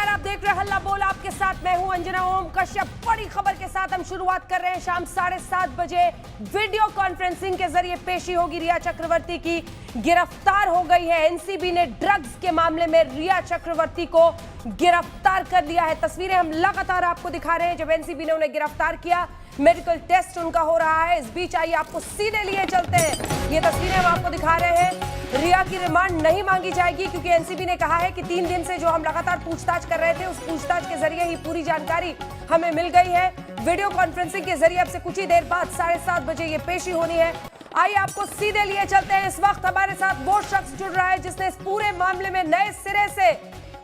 नमस्कार, आप देख रहे हैं हल्ला बोल। आपके साथ मैं हूं अंजना ओम कश्यप। बड़ी खबर के साथ हम शुरुआत कर रहे हैं। शाम 7:30 बजे वीडियो कॉन्फ्रेंसिंग के जरिए पेशी होगी। रिया चक्रवर्ती की गिरफ्तार हो गई है। एनसीबी ने ड्रग्स के मामले में रिया चक्रवर्ती को गिरफ्तार कर लिया है। तस्वीरें हम लगातार आपको दिखा रहे हैं। जब एनसीबी ने उन्हें गिरफ्तार किया, मेडिकल टेस्ट उनका हो रहा है। इस बीच आइए आपको सीधे लिए चलते हैं। ये तस्वीरें हम आपको दिखा रहे हैं। रिया की रिमांड नहीं मांगी जाएगी क्योंकि एनसीबी ने कहा है कि 3 दिन से जो हम लगातार पूछताछ कर रहे थे, उस पूछताछ के जरिए ही पूरी जानकारी हमें मिल गई है। वीडियो कॉन्फ्रेंसिंग के जरिए अब से कुछ ही देर बाद 7:30 बजे ये पेशी होनी है। आइए आपको सीधे लिए चलते हैं। इस वक्त हमारे साथ वो शख्स जुड़ रहा है जिसने इस पूरे मामले में नए सिरे से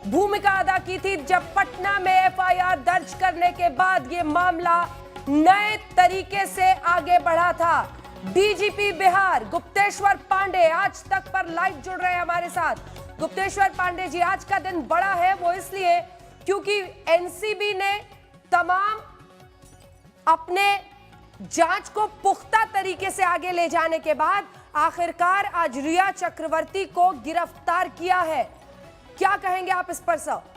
भूमिका अदा की थी। जब पटना में एफआईआर दर्ज करने के बाद ये मामला नए तरीके से आगे बढ़ा था। डीजीपी बिहार गुप्तेश्वर पांडे आज तक पर लाइव जुड़ रहे हैं हमारे साथ। गुप्तेश्वर पांडे जी, आज का दिन बड़ा है, वो इसलिए क्योंकि एनसीबी ने तमाम अपने जांच को पुख्ता तरीके से आगे ले जाने के बाद आखिरकार आज रिया चक्रवर्ती को गिरफ्तार किया है। क्या कहेंगे आप इस पर सर?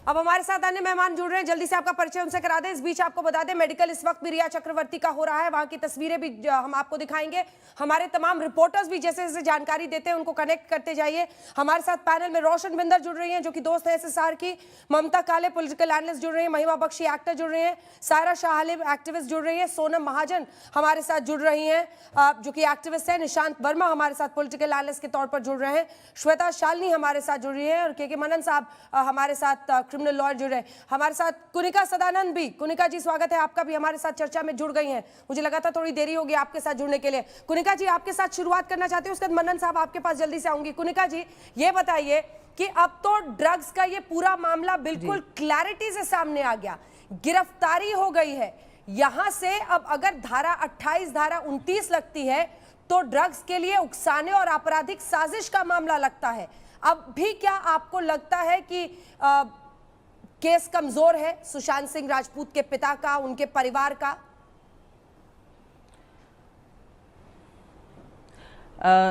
अब हमारे साथ अन्य मेहमान जुड़ रहे हैं, जल्दी से आपका परिचय उनसे करा दें। इस बीच आपको बता दें, मेडिकल इस वक्त भी रिया चक्रवर्ती का हो रहा है। वहां की तस्वीरें भी हम आपको दिखाएंगे। हमारे तमाम रिपोर्टर्स भी जैसे जैसे जानकारी देते हैं उनको कनेक्ट करते जाइए। हमारे साथ पैनल में रोशन बिंदर जुड़ रही हैं जो कि दोस्त है एसएसआर की, ममता काले पॉलिटिकल एनालिस्ट जुड़ रही हैं, महिमा बख्शी एक्टर जुड़ रही हैं, सायरा शाह एक्टिविस्ट जुड़ रही है, सोनम महाजन हमारे साथ जुड़ रही हैं जो कि एक्टिविस्ट है, निशांत वर्मा हमारे साथ पॉलिटिकल एनालिस्ट के तौर पर जुड़ रहे हैं, श्वेता शालिनी हमारे साथ जुड़ रही है और के मनन साहब हमारे साथ क्रिमिनल लॉयर जुड़े। हमारे साथ कुनिका सदानंद भी। कुनिका जी, स्वागत है आपका भी, हमारे साथ चर्चा में जुड़ गई हैं। मुझे लगा था थोड़ी देरी होगी आपके साथ जुड़ने के लिए। कुनिका जी, आपके साथ शुरुआत करना चाहती हूँ, उसके बाद मनन साहब आपके पास जल्दी से आऊंगी। कुनिका जी, ये बताइए कि अब तो ड्रग्स का ये पूरा मामला बिल्कुल क्लैरिटी से सामने आ गया, गिरफ्तारी हो गई है। यहां से अब अगर धारा 28, धारा 29 लगती है तो ड्रग्स के लिए उकसाने और आपराधिक साजिश का मामला लगता है। अब भी क्या आपको लगता है कि केस कमजोर है सुशांत सिंह राजपूत के पिता का, उनके परिवार का?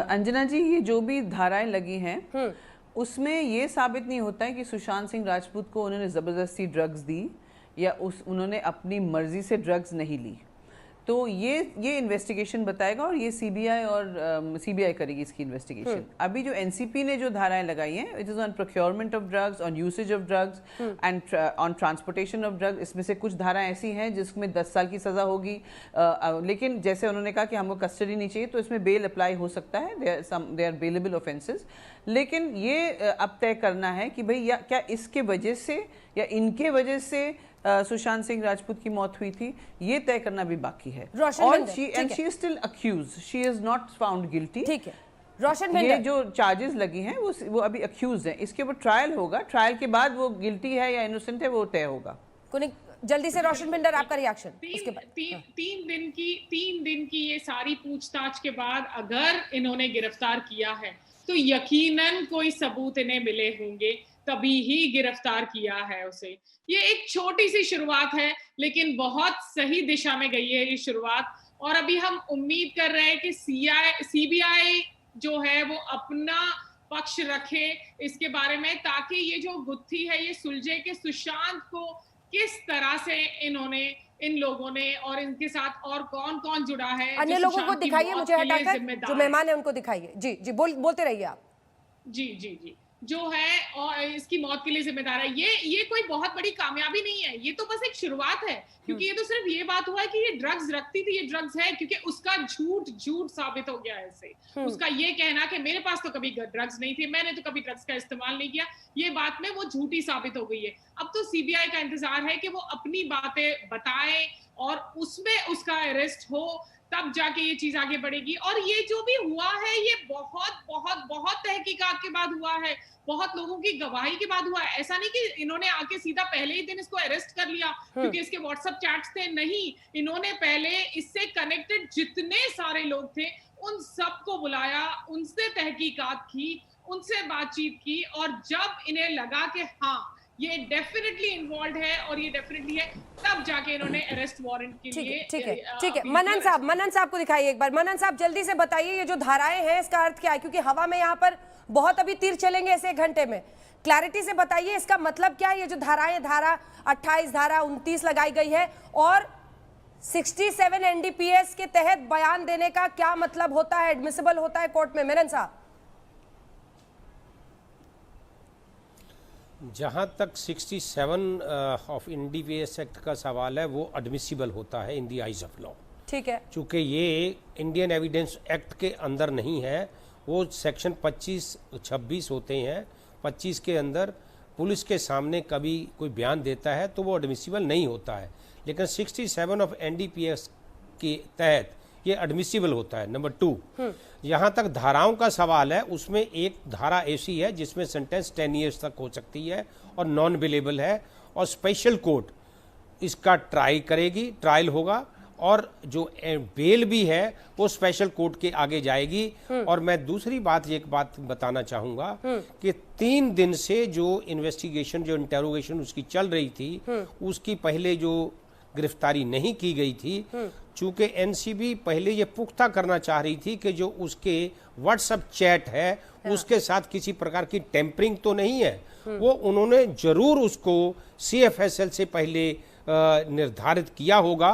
अंजना जी, ये जो भी धाराएं लगी हैं उसमें ये साबित नहीं होता है कि सुशांत सिंह राजपूत को उन्होंने ज़बरदस्ती ड्रग्स दी या उन्होंने अपनी मर्जी से ड्रग्स नहीं ली। तो ये इन्वेस्टिगेशन बताएगा और ये सीबीआई करेगी इसकी इन्वेस्टिगेशन। अभी जो एनसीपी ने जो धाराएं लगाई हैं, it is on procurement of drugs, on usage of drugs and on transportation of drugs. इसमें से कुछ धाराएं ऐसी हैं जिसमें 10 साल की सजा होगी, लेकिन जैसे उन्होंने कहा कि हमको कस्टडी नहीं चाहिए, तो इसमें बेल अप्लाई हो सकता है। They are bailable offences. लेकिन ये अब तय करना है कि भाई क्या इसके वजह से या इनके वजह से सुशांत सिंह राजपूत की मौत हुई थी, ये तय करना भी बाकी है। और she is still accused, she is not found guilty. ठीक है रोशन, ये जो चार्जेस लगी हैं वो अभी अक्यूज हैं। इसके ऊपर ट्रायल होगा, ट्रायल के बाद वो गिल्टी है या इनोसेंट है वो तय होगा। जल्दी से रोशन बिंदर, आपका रिएक्शन इसके बाद। तीन दिन की ये सारी पूछताछ के बाद अगर इन्होंने गिरफ्तार किया है तो यकीनन कोई सबूत इन्हें मिले होंगे, तभी ही गिरफ्तार किया है उसे। ये एक छोटी सी शुरुआत है लेकिन बहुत सही दिशा में गई है ये शुरुआत। और अभी हम उम्मीद कर रहे हैं कि सीबीआई जो है वो अपना पक्ष रखे इसके बारे में, ताकि ये जो गुत्थी है ये सुलझे कि सुशांत को किस तरह से इन लोगों ने और इनके साथ और कौन कौन जुड़ा है। अन्य लोगों को दिखाइए, मुझे हटाकर जो मेहमान है उनको दिखाइए। जी जी, बोलते रहिए आप। जी जी जी, जो है और इसकी मौत के लिए जिम्मेदार है। ये कोई बहुत बड़ी कामयाबी नहीं है, ये तो बस एक शुरुआत है। क्योंकि ये तो सिर्फ ये बात हुआ है कि ये ड्रग्स रखती थी, ये ड्रग्स है, क्योंकि उसका झूठ साबित हो गया है इससे। उसका ये कहना कि मेरे पास तो कभी ड्रग्स नहीं थे, मैंने तो कभी ड्रग्स का इस्तेमाल नहीं किया, ये बात में वो झूठी साबित हो गई है। अब तो सीबीआई का इंतजार है कि वो अपनी बातें बताए और उसमें उसका अरेस्ट हो, तब जाके ये चीज आगे बढ़ेगी। और ये जो भी हुआ है ये बहुत बहुत बहुत तहकीकात के बाद हुआ है, बहुत लोगों की गवाही के बाद हुआ है। ऐसा नहीं कि इन्होंने आके सीधा पहले ही दिन इसको अरेस्ट कर लिया क्योंकि इसके व्हाट्सएप चैट्स थे, नहीं। इन्होंने पहले इससे कनेक्टेड जितने सारे लोग थे उन सबको बुलाया, उनसे तहकीकात की, उनसे बातचीत की, और जब इन्हें लगा कि हाँ ये डेफिनेटली इन्वॉल्व है और ये डेफिनेटली है, तब जाके इन्होंने अरेस्ट वारंट के लिए ठीक है मनन साहब को दिखाइए एक बार। मनन साहब जल्दी से बताइए ये जो धाराएं हैं इसका अर्थ क्या है, क्योंकि हवा में यहाँ पर बहुत अभी तीर चलेंगे ऐसे 1 घंटे में। क्लैरिटी से बताइए इसका मतलब क्या है, ये जो धाराएं, धारा 28, धारा 29 लगाई गई है और 67 एनडीपीएस के तहत बयान देने का क्या मतलब होता है, एडमिसिबल होता है कोर्ट में? मेनन साहब, जहाँ तक 67 ऑफ एनडीपीएस एक्ट का सवाल है वो एडमिसिबल होता है इन दी आइज ऑफ लॉ। ठीक है, चूँकि ये इंडियन एविडेंस एक्ट के अंदर नहीं है, वो सेक्शन 25-26 होते हैं। 25 के अंदर पुलिस के सामने कभी कोई बयान देता है तो वो एडमिसिबल नहीं होता है, लेकिन 67 ऑफ एनडीपीएस के तहत ये एडमिसिबल होता है। नंबर 2, यहाँ तक धाराओं का सवाल है, उसमें एक धारा ऐसी है जिसमें सेंटेंस 10 ईयर्स तक हो सकती है और नॉन बिलेबल है, और स्पेशल कोर्ट इसका ट्रायल होगा, और जो बेल भी है वो स्पेशल कोर्ट के आगे जाएगी। और मैं दूसरी बात एक बात बताना चाहूँगा कि 3 दिन से जो इन्वेस्टिगेशन, जो इंटेरोगेशन उसकी चल रही थी, उसकी पहले जो गिरफ्तारी नहीं की गई थी, चूंकि एनसीबी पहले ये पुख्ता करना चाह रही थी कि जो उसके व्हाट्सएप चैट है उसके साथ किसी प्रकार की टेम्परिंग तो नहीं है। वो उन्होंने जरूर उसको सीएफएसएल से पहले निर्धारित किया होगा,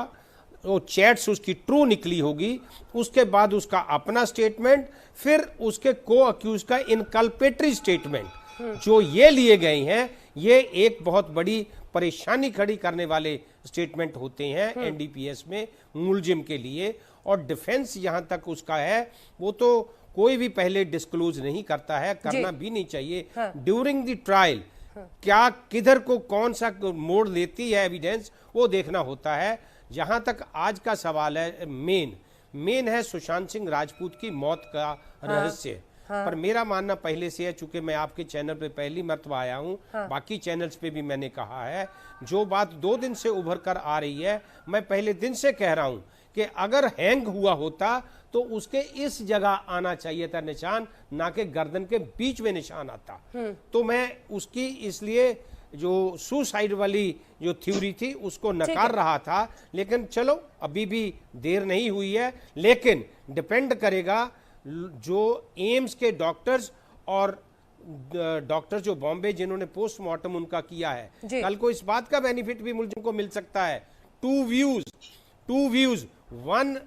वो चैट्स उसकी ट्रू निकली होगी, उसके बाद उसका अपना स्टेटमेंट, फिर उसके को अक्यूज का इनकल्पेटरी स्टेटमेंट जो ये लिए गए हैं, ये एक बहुत बड़ी परेशानी खड़ी करने वाले स्टेटमेंट होते हैं एनडीपीएस में मुलजिम के लिए। और डिफेंस यहां तक उसका है वो तो कोई भी पहले डिस्क्लोज नहीं करता है, करना भी नहीं चाहिए। ड्यूरिंग द ट्रायल क्या किधर को कौन सा मोड़ लेती है एविडेंस, वो देखना होता है। जहां तक आज का सवाल है, मेन है सुशांत सिंह राजपूत की मौत का रहस्य। पर मेरा मानना पहले से है, चूंकि मैं आपके चैनल पे पहली मर्तबा आया हूं, बाकी चैनल्स पे भी मैंने कहा है, जो बात 2 दिन से उभर कर आ रही है, मैं पहले दिन से कह रहा हूं कि अगर हैंग हुआ होता तो उसके इस जगह आना चाहिए था निशान, ना कि गर्दन के बीच में निशान आता। तो मैं उसकी इसलिए जो सुसाइड वाली जो थ्योरी थी उसको नकार रहा था, लेकिन चलो अभी भी देर नहीं हुई है। लेकिन डिपेंड करेगा जो एम्स के डॉक्टर्स और डॉक्टर्स जो बॉम्बे जिन्होंने पोस्टमार्टम उनका किया है, कल को इस बात का बेनिफिट भी मुल्जिम को मिल सकता है। To views, one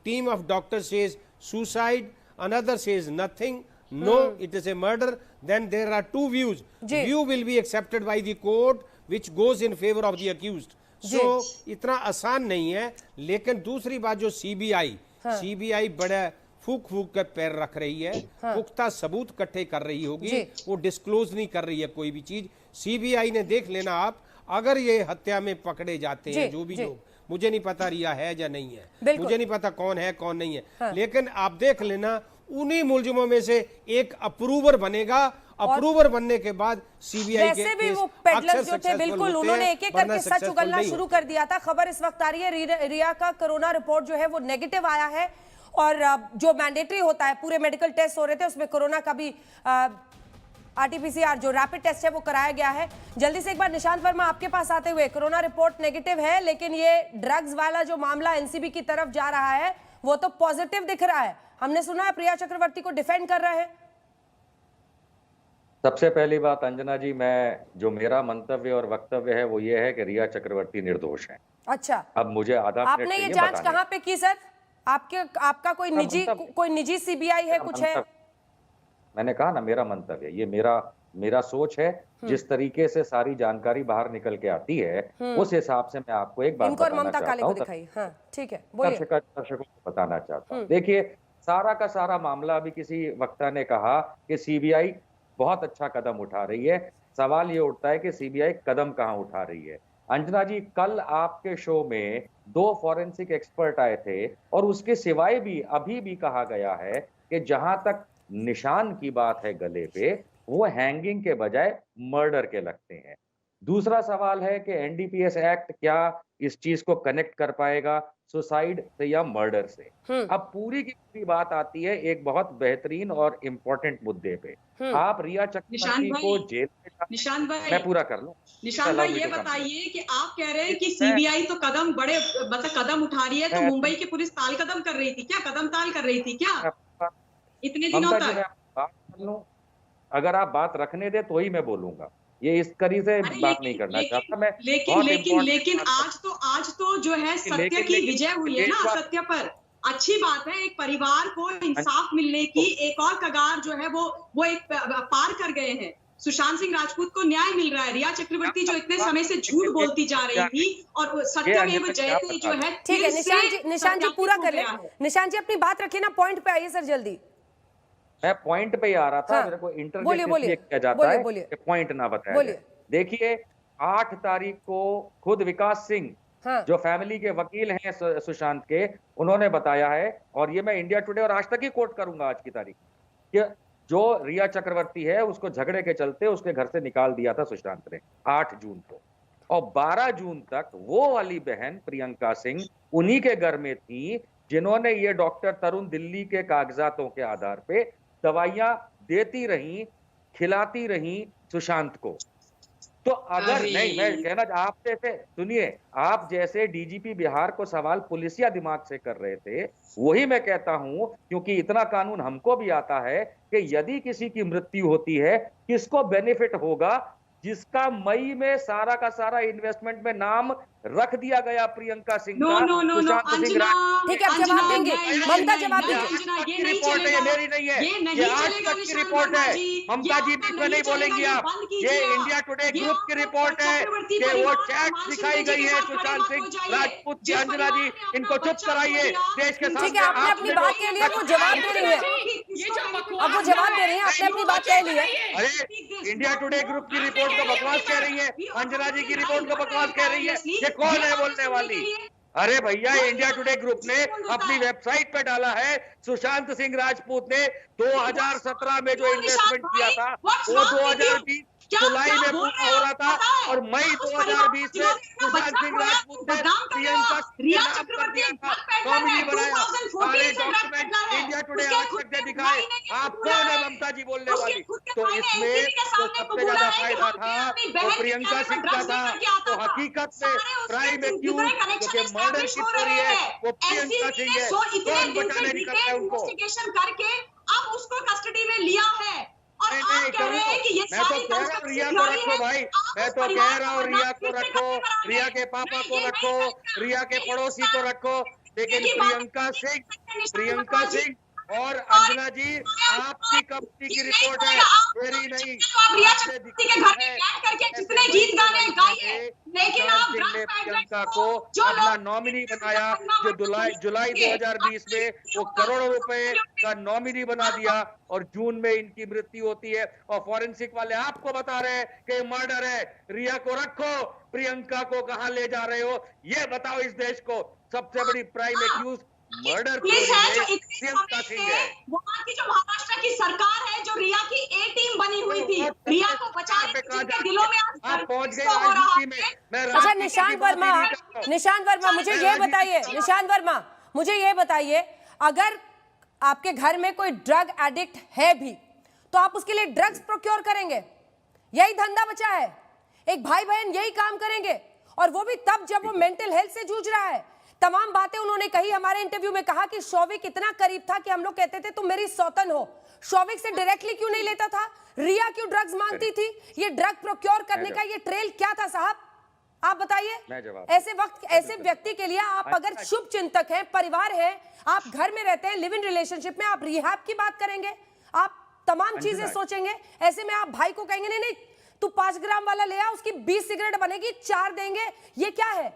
team of doctor says suicide, another says nothing, no it is a murder, then there are 2 views. View will be accepted by the court which goes in favor of the accused. So इतना आसान नहीं है। लेकिन दूसरी बात जो CBI बड़ा फूक के पैर रख रही है, पुख्ता सबूत इकट्ठे कर रही होगी, वो डिस्क्लोज नहीं कर रही है कोई भी चीज। सीबीआई ने देख लेना, आप अगर ये हत्या में पकड़े जाते हैं जो भी लोग, मुझे नहीं पता रिया है या नहीं है, मुझे नहीं पता कौन है कौन नहीं है, लेकिन आप देख लेना उन्हीं मुलजिमों में से एक अप्रूवर बनेगा। अप्रूवर बनने के बाद सीबीआई के भी वो पेडलर्स जो थे बिल्कुल उन्होंने एक एक करके सच उगलना शुरू कर दिया था। खबर इस वक्त आ रही है रिया का कोरोना रिपोर्ट जो है वो नेगेटिव आया है, और जो मैंडेटरी होता है, पूरे मेडिकल टेस्ट हो रहे थे उसमें कोरोना का भी आरटीपीसीआर जो रैपिड टेस्ट है वो कराया गया है। जल्दी से एक बार निशांत वर्मा आपके पास आते हुए, कोरोना रिपोर्ट नेगेटिव है लेकिन ये ड्रग्स वाला जो मामला एनसीबी की तरफ जा रहा है वो तो पॉजिटिव दिख रहा है। हमने सुना है प्रिया चक्रवर्ती को डिफेंड कर रहे हैं। सबसे पहली बात अंजना जी, जो मेरा मंतव्य और वक्तव्य है वो ये है कि रिया चक्रवर्ती निर्दोष है। अच्छा, अब मुझे आधा मिनट आपने ये जांच कहां पे की सर? आपका कोई निजी सीबीआई है, कुछ है? मैंने कहा ना, मेरा मंतव्य, ये मेरा सोच है। जिस तरीके से सारी जानकारी बाहर निकल के आती है उस हिसाब से मैं आपको एक बात बताना चाहता हूँ। ठीक है, बोलिए। दर्शकों को बताना चाहता हूँ। देखिए, सारा का सारा मामला, अभी किसी वक्ता ने कहा कि सीबीआई बहुत अच्छा कदम उठा रही है। सवाल ये उठता है कि सीबीआई कदम कहाँ उठा रही है। अंजना जी, कल आपके शो में 2 फॉरेंसिक एक्सपर्ट आए थे, और उसके सिवाय भी अभी भी कहा गया है कि जहां तक निशान की बात है गले पे, वो हैंगिंग के बजाय मर्डर के लगते हैं। दूसरा सवाल है कि एनडीपीएस एक्ट क्या इस चीज को कनेक्ट कर पाएगा सुसाइड से या मर्डर से। अब पूरी की पूरी बात आती है एक बहुत बेहतरीन और इम्पोर्टेंट मुद्दे पे। आप रिया चक्रवर्ती को जेल में निशांत भाई, मैं पूरा कर लूं। निशांत भाई ये बताइए कि आप कह रहे हैं कि सीबीआई तो कदम बड़े मतलब कदम उठा रही है, तो मुंबई की पुलिस ताल कदम कर रही थी क्या? कदम ताल कर रही थी क्या इतने दिनों ममता जी, तक? मैं बात कर लूं, अगर आप बात रखने दे तो ही मैं बोलूंगा, ये इस करी से बात नहीं करना चाहता मैं। लेकिन आज तो जो है सत्य की विजय हुई है ना, असत्य पर। अच्छी बात है, एक परिवार को इंसाफ मिलने की एक और कगार जो है वो एक पार कर गए हैं। सुशांत सिंह राजपूत को न्याय मिल रहा है। रिया चक्रवर्ती जो इतने समय से झूठ बोलती जा रही थी और सत्यमेव जयते जो है। ठीक है निशांत जी पूरा कर ले। निशांत जी अपनी बात रखिए ना, पॉइंट पे आइए सर जल्दी। मैं पॉइंट पे ही आ रहा था। हाँ, मेरे को बोलिए किया जाता है बोलिए। कि पॉइंट ना बताया जाए। देखिए 8 तारीख को खुद विकास सिंह जो फैमिली के वकील हैं सुशांत के, उन्होंने बताया है, और ये मैं इंडिया टुडे और आज तक ही कोट करूंगा आज की तारीख, कि जो रिया चक्रवर्ती है उसको झगड़े के चलते उसके घर से निकाल दिया था सुशांत ने 8 जून को, और 12 जून तक वो वाली बहन प्रियंका सिंह उन्हीं के घर में थी जिन्होंने ये डॉक्टर तरुण दिल्ली के कागजातों के आधार पे दवाइयां देती रही, खिलाती रही सुशांत को। तो अगर नहीं, मैं कहना, आप जैसे सुनिए, आप जैसे डीजीपी बिहार को सवाल पुलिसिया दिमाग से कर रहे थे, वही मैं कहता हूं, क्योंकि इतना कानून हमको भी आता है कि यदि किसी की मृत्यु होती है किसको बेनिफिट होगा, जिसका मई में सारा का सारा इन्वेस्टमेंट में नाम रख दिया गया प्रियंका सिंह का। ठीक है, जवाब देंगे, ममता जवाब देंगे। ये रिपोर्ट है, ये मेरी नहीं है, ये आज तक की रिपोर्ट है। ममता जी बीच में नहीं बोलेंगी आप। ये इंडिया टुडे ग्रुप की रिपोर्ट है कि वो चैट दिखाई गई है सुशांत सिंह राजपूत की। अंजना जी इनको चुप कराइए देश के सामने। आपने अपनी बात के लिए वो जवाब दे रही है, अब वो जवाब दे रही है, आपने अपनी बात कह ली है। अरे इंडिया टुडे ग्रुप की रिपोर्ट को बकवास कह रही है, अंजना जी की रिपोर्ट को बकवास कह रही है। कौन है बोलने वाली? अरे भैया, इंडिया टुडे ग्रुप ने अपनी वेबसाइट पे डाला है, सुशांत सिंह राजपूत ने 2017 में जो इन्वेस्टमेंट किया था वो 2020 जुलाई में पूरा हो रहा था, और मई 2020 में सुशांत सिंह राजपूत ने प्रियंका रिया चक्रवर्ती नॉमिनी बनाया। सारे डॉक्यूमेंट इंडिया टुडे आज तक ने दिखाए। आप कौन है ममता जी बोलने वाली? तो इसमें तो सबसे ज्यादा फायदा था तो प्रियंका सिंह का था। तो हकीकत में प्राइम एक्यूज जो कि मर्डर की स्टोरी है वो प्रियंका सिंह है। कौन बचाने निकलता है उनको? करके अब उसको कस्टडी में लिया है और आप कह रहे हैं कि ये मैं तो कह रहा हूँ रिया को रखो भाई, मैं तो कह रहा हूँ रिया को रखो, रिया के पापा को रखो, रिया के पड़ोसी को रखो, लेकिन प्रियंका सिंह और अंजना जी आपकी कंपनी की रिपोर्ट है, मेरी नहीं। प्रियंका को अपना नॉमिनी बनाया, जो जुलाई 2020 में वो करोड़ों रुपए का नॉमिनी बना दिया, और जून में इनकी मृत्यु होती है, और फॉरेंसिक वाले आपको बता रहे हैं कि मर्डर है। रिया को रखो, प्रियंका को कहां ले जा रहे हो ये बताओ इस देश को। सबसे बड़ी prime accused murder Priyanka Singh है। वहाँ की जो महाराष्ट्र की सरकार है, जो रिया की ए टीम बनी हुई थी, रिया को बचाने के दिलों में आप पहुंच गए राजनीति में। अच्छा निशांत वर्मा मुझे ये बताइए, निशांत वर्मा मुझे ये बताइए, अगर आपके घर में कोई ड्रग एडिक्ट है भी तो आप उसके लिए ड्रग्स प्रोक्योर करेंगे? यही धंधा बचा है, एक भाई बहन यही काम करेंगे, और वो भी तब जब वो मेंटल हेल्थ से जूझ रहा है। तमाम बातें उन्होंने कही, हमारे इंटरव्यू में कहा कि शौविक इतना करीब था कि हम लोग कहते थे तुम मेरी सौतन हो। शौविक से डायरेक्टली क्यों नहीं लेता था? रिया क्यों ड्रग्स मांगती थी? ये ड्रग प्रोक्योर करने का ये ट्रेल क्या था साहब, आप बताइए। ऐसे व्यक्ति के लिए आप अगर शुभ चिंतक हैं, परिवार है, आप घर में रहते हैं, लिव इन रिलेशनशिप में, आप रिहैब की बात करेंगे, आप तमाम चीजें सोचेंगे। ऐसे में आप भाई को कहेंगे नहीं तू 5 ग्राम वाला ले आ, उसकी 20 सिगरेट बनेगी, 4 देंगे, ये क्या है?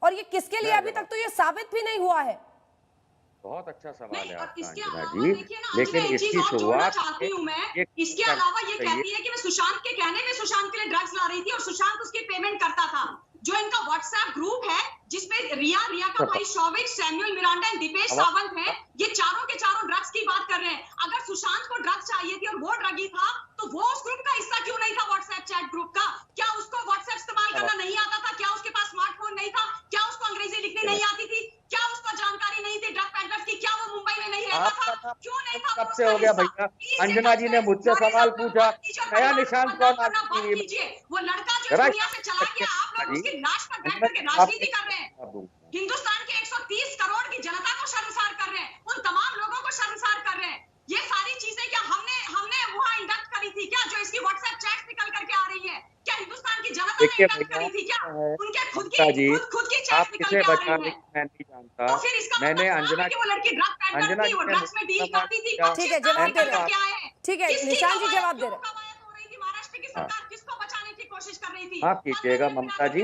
और ये किसके लिए? अभी तक तो ये साबित भी नहीं हुआ है। बहुत अच्छा सवाल है आपका अंजना जी, लेकिन इसकी शुरुआत इसके अलावा ये कहती है कि मैं सुशांत के कहने में सुशांत के लिए ड्रग्स ला रही थी और सुशांत उसकी पेमेंट करता था। जो इनका व्हाट्सएप ग्रुप है जिसमें रिया का भाई Showik, Samuel Miranda and Dipesh Sawant है, ये चारों के चारों ड्रग्स की बात कर रहे हैं। अगर सुशांत को ड्रग्स चाहिए थी और वो ड्रगी था, तो वो उस ग्रुप का हिस्सा क्यों नहीं था, व्हाट्सएप चैट ग्रुप का? क्या उसको व्हाट्सएप इस्तेमाल करना नहीं आता था? क्या उसके पास स्मार्टफोन नहीं था? क्या उसको अंग्रेजी लिखने नहीं आती थी? क्या उसको जानकारी नहीं थी ड्रग पैडलर्स की? क्या वो मुंबई में नहीं रहता था? क्यों नहीं था? कब से हो गया भैया? अंजना जी ने मुझसे सवाल पूछा, नया निशान कौन आना कीजिए? वो लड़का जो दुनिया से चला गया, आप लोग उसकी लाश पर बैठ करके राजनीति कर रहे हैं। हिंदुस्तान के 130 करोड़ की जनता को शर्मसार कर रहे हैं, उन तमाम लोगों को शर्मसार कर रहे हैं। ये सारी चीजें क्या हमने वहां इंडक्ट करी थी क्या, जो इसकी व्हाट्सएप चैट निकल करके आ रही है? क्या हिंदुस्तान की जनता ने इंडक्ट करी थी क्या? उनके खुद की चैट निकल के आ रही है। मैं नहीं जानता। तो फिर इसका मैंने मतलब अंजना कि वो लड़की ड्रग पैडलर थी, वो ड्रग्स में डील करती थी। ठीक है, जवाब दे रहे हैं। ठीक है, निशान जी जवाब दे रहे हैं। महाराष्ट्र की सरकार किसको बचाने की कोशिश कर रही थी? माफ कीजिएगा ममता जी,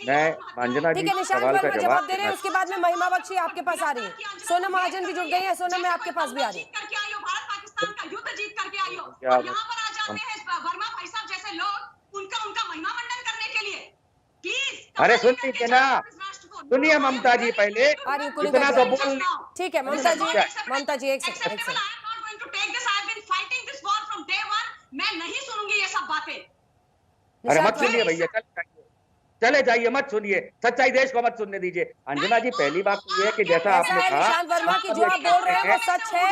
मैं अंजना जी ठीक है, के निशान सवाल का वर्मा जवाब दे रहे हैं। उसके बाद में महिमा बख्शी आपके पास आ रही है, सोनम महाजन भी जुड़ गई है। सोनम, मैं आपके पास भी आ रही हूँ। करके आई हो, भारत पाकिस्तान का युद्ध जीत करके आई हो, और यहाँ पर आ जाते हैं वर्मा भाई साहब जैसे लोग, उनका महिमा मंडन करने के लिए। प्लीज अरे सुन लीजिए ना, सुनिए ममता जी, पहले इतना तो बोल। ठीक है ममता जी एक सेकंड। मैं नहीं सुनूंगी ये सब बातें। अरे मत सुनिए भैया, चले जाइए, मत सुनिए, सच्चाई देश को मत सुनने दीजिए। अंजना जी, पहली बात तो ये है कि जैसा आपने कहा, निशांत वर्मा की जो आप बोल रहे हैं वो सच है,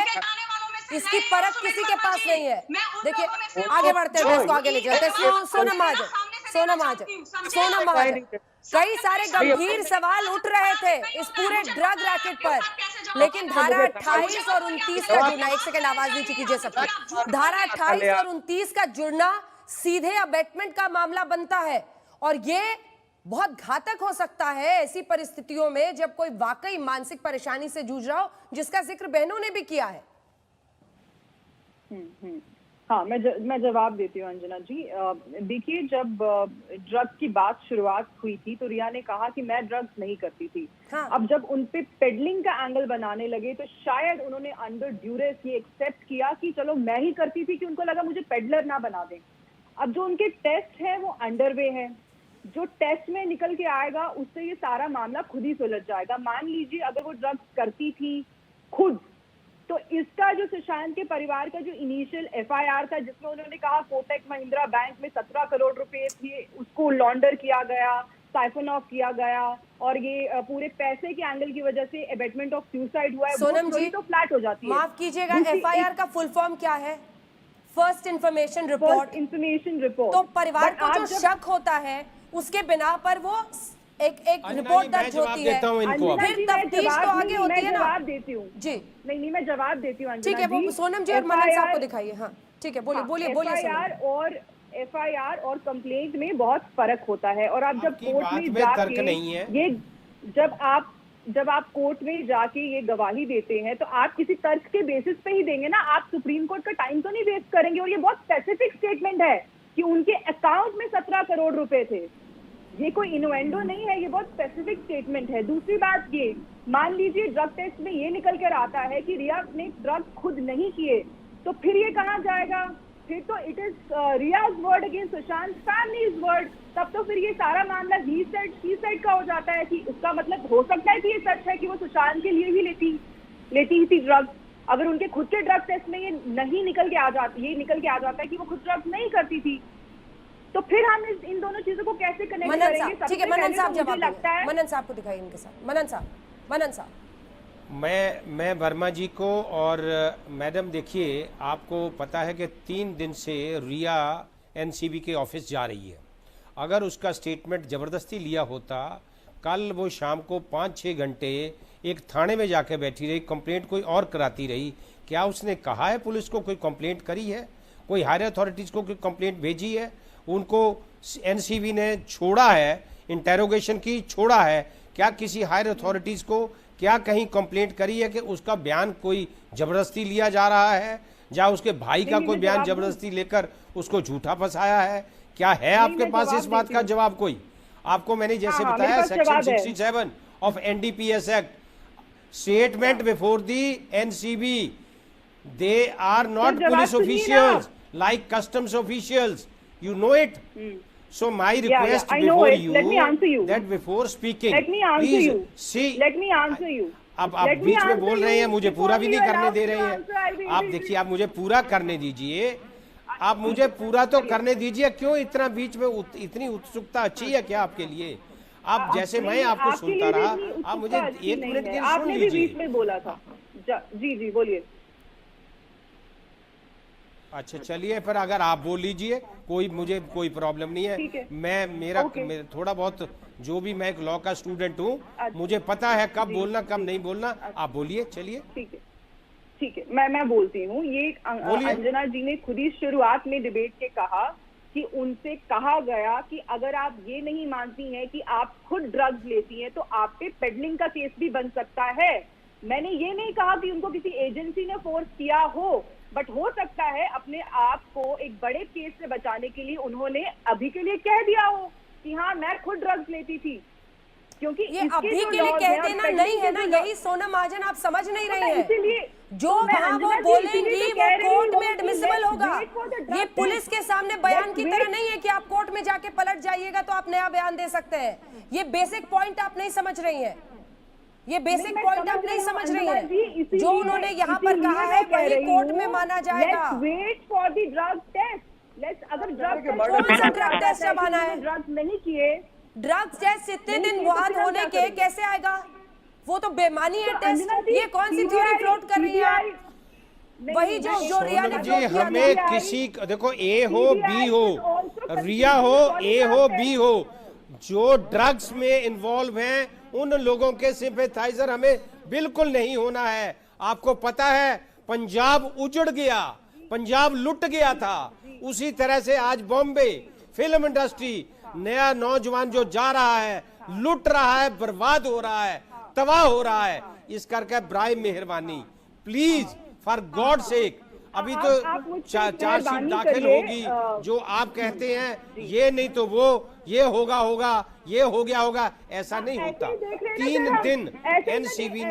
इसकी परख किसी के पास नहीं है। देखिए आगे बढ़ते हैं, इसको आगे ले जाते हैं। सोनम महाजन, कई सारे गंभीर सवाल उठ रहे थे इस पूरे ड्रग रैकेट पर, लेकिन धारा 28 और 29 का जुड़ना, एक सेकंड आवाज नीचे कीजिए सबकी, धारा 28 और 29 का जुड़ना सीधे अबेटमेंट का मामला बनता है, और ये बहुत घातक हो सकता है ऐसी परिस्थितियों में जब कोई वाकई मानसिक परेशानी से जूझ रहा हो, जिसका जिक्र बहनों ने भी किया है। हाँ, मैं जवाब देती हूँ अंजना जी। देखिए, जब ड्रग की बात शुरुआत हुई थी तो रिया ने कहा कि मैं ड्रग्स नहीं करती थी। हाँ। अब जब उन पे पेडलिंग का एंगल बनाने लगे तो शायद उन्होंने अंडर ड्यूरेस ये एक्सेप्ट किया कि चलो मैं ही करती थी, कि उनको लगा मुझे पेडलर ना बना दें। अब जो उनके टेस्ट है वो अंडरवे है, जो टेस्ट में निकल के आएगा उससे ये सारा मामला खुद ही सुलझ जाएगा। मान लीजिए अगर वो ड्रग्स करती थी खुद, तो इसका जो सुशांत के परिवार का जो इनिशियल एफआईआर था, जिसमें उन्होंने कहा कोटक महिंद्रा बैंक में 17 करोड़ रुपए थे, उसको लॉन्डर किया गया, साइफन ऑफ किया गया, और ये पूरे पैसे के एंगल की वजह से अबेटमेंट ऑफ सुसाइड हुआ है, सोनम जी तो फ्लैट हो जाती है। माफ कीजिएगा, एफआईआर का फुल फॉर्म क्या है? First information report. Information report. तो परिवार को जो शक होता है उसके बिना पर वो एक रिपोर्ट दर्ज होती है, फिर तफ्तीश तो आगे होती है ना। जवाब देती हूँ जी, नहीं मैं जवाब देती हूँ। ठीक है, वो सोनम जी और मनन साहब को दिखाइए। हाँ ठीक है, बोलिए। एफआईआर और कंप्लेंट में बहुत फर्क होता है, और आप जब कोर्ट में जाके ये जब आप कोर्ट में जाके ये गवाही देते हैं तो आप किसी तर्क के बेसिस पे ही देंगे ना, आप सुप्रीम कोर्ट का टाइम तो नहीं वेस्ट करेंगे। और ये बहुत स्पेसिफिक स्टेटमेंट है कि उनके अकाउंट में 17 करोड़ रुपए थे, ये कोई इनवेंडो नहीं है, ये बहुत स्पेसिफिक स्टेटमेंट है। दूसरी बात ये, मान लीजिए ड्रग टेस्ट में ये निकल कर आता है कि रिया ने ड्रग खुद नहीं किए, तो फिर ये कहाँ जाएगा? फिर तो it is Rhea's word against Sushant family's word. तब तो फिर ये सारा मामला ही सेड का हो जाता है, कि उसका मतलब हो सकता है कि ये सच है कि वो सुशांत के लिए ही लेती थी ड्रग। अगर उनके खुद के ड्रग टेस्ट में ये निकल के आ जाता है कि वो खुद ड्रग नहीं करती थी, तो फिर हम इन दोनों चीजों को कैसे कनेक्ट करेंगे? ठीक है, मनन साहब जवाब लगता है, मनन साहब को दिखाइए इनके साथ। मनन साहब मैं वर्मा जी को, और मैडम देखिए, आपको पता है कि 3 दिन से रिया एनसीबी के ऑफिस जा रही है। अगर उसका स्टेटमेंट ज़बरदस्ती लिया होता, कल वो शाम को 5-6 घंटे एक थाने में जाके बैठी रही, कंप्लेंट कोई और कराती रही। क्या उसने कहा है पुलिस को कोई कंप्लेंट करी है? कोई हायर अथॉरिटीज़ को कोई कंप्लेंट भेजी है? उनको एनसीबी ने छोड़ा है, इंटेरोगेशन की छोड़ा है? क्या किसी हायर अथॉरिटीज़ को क्या कहीं कंप्लेंट करी है कि उसका बयान कोई ज़बरदस्ती लिया जा रहा है, या उसके भाई का कोई बयान ज़बरदस्ती लेकर उसको झूठा फंसाया है? क्या है आपके पास इस बात का जवाब? कोई आपको मैंने जैसे बताया, section 67 of NDPS act, statement before the NCB, they are not police officials like customs officials, you know it. So my Yeah, request I know before it. Let me answer you. that before speaking, Let me answer please you. see. Let me answer you. अब आप Let me बीच में answer बोल रहे हैं, you. मुझे If पूरा भी only नहीं you करने allow दे me रहे to हैं। answer, I will आप देखिए, आप मुझे पूरा करने दीजिए, आप मुझे पूरा तो करने दीजिए। क्यों इतना बीच में इतनी उत्सुकता अच्छी है क्या आपके लिए? आप जैसे मैं आपको आपके सुनता लिए भी रहा, इतनी आप मुझे उत्सुकता अच्छी 1 नहीं मिनट है। के लिए सुन आपने भी बीच लीजिए। में बोला था। जी जी बोलिए। अच्छा चलिए, फिर अगर आप बोल लीजिए, मुझे कोई प्रॉब्लम नहीं ठीक है। है। मेरा थोड़ा बहुत, जो भी मैं एक लॉ का स्टूडेंट हूँ, मुझे पता है कब बोलना कब नहीं बोलना। आप बोलिए, चलिए। ठीक है, मैं बोलती हूँ। ये अंजना जी ने खुद ही शुरुआत में डिबेट के कहा कि उनसे कहा गया कि अगर आप ये नहीं मानती हैं कि आप खुद ड्रग्स लेती हैं तो आप पे पेडलिंग का केस भी बन सकता है। मैंने ये नहीं कहा कि उनको किसी एजेंसी ने फोर्स किया हो, बट हो सकता है अपने आप को एक बड़े केस से बचाने के लिए उन्होंने अभी के लिए कह दिया हो कि हाँ मैं खुद ड्रग्स लेती थी। क्योंकि ये अभी के लिए कह देना नहीं है ना, यही सोनम महाजन आप समझ नहीं रहे हैं। इसीलिए जो वहाँ वो बोलेंगी वो कोर्ट में एडमिसिबल होगा। ये पुलिस के सामने बयान की तरह नहीं है कि आप कोर्ट में जाके पलट जाइएगा तो आप नया बयान दे सकते हैं। ये बेसिक पॉइंट आप नहीं समझ रही हैं। ये बेसिक पॉइंट आप नहीं समझ रही हैं। जो उन्होंने यहाँ पर कहा है वही कोर्ट में माना जाएगा। Wait for the drug test. Let's, अगर ड्रग कौन सा ड्रग टेस्ट जब आना है? ड्रग्स नहीं किए, ड्रग्स टेस्ट इतने दिन बाद होने के कैसे आएगा? वो तो बेमानी है टेस्ट। ये कौन सी थ्योरी फ्लोट कर रही है? वही जो रिया ने जी, हमें किसी, देखो ए हो बी हो, रिया हो, ए हो बी हो, जो ड्रग्स में इन्वॉल्व हैं उन लोगों के सिंपैथाइजर हमें बिल्कुल नहीं होना है। आपको पता है पंजाब उजड़ गया, पंजाब लुट गया था, उसी तरह से आज बॉम्बे फिल्म इंडस्ट्री, नया नौजवान जो जा रहा है, लुट रहा है, बर्बाद हो रहा है, तबाह हो रहा है। इस करके ब्राई मेहरबानी, प्लीज फॉर गॉड सेक, अभी तो चार्जशीट दाखिल होगी। जो आप कहते हैं ये नहीं तो वो, ये होगा, ये हो गया होगा, ऐसा नहीं होता। 3 दिन एनसीबी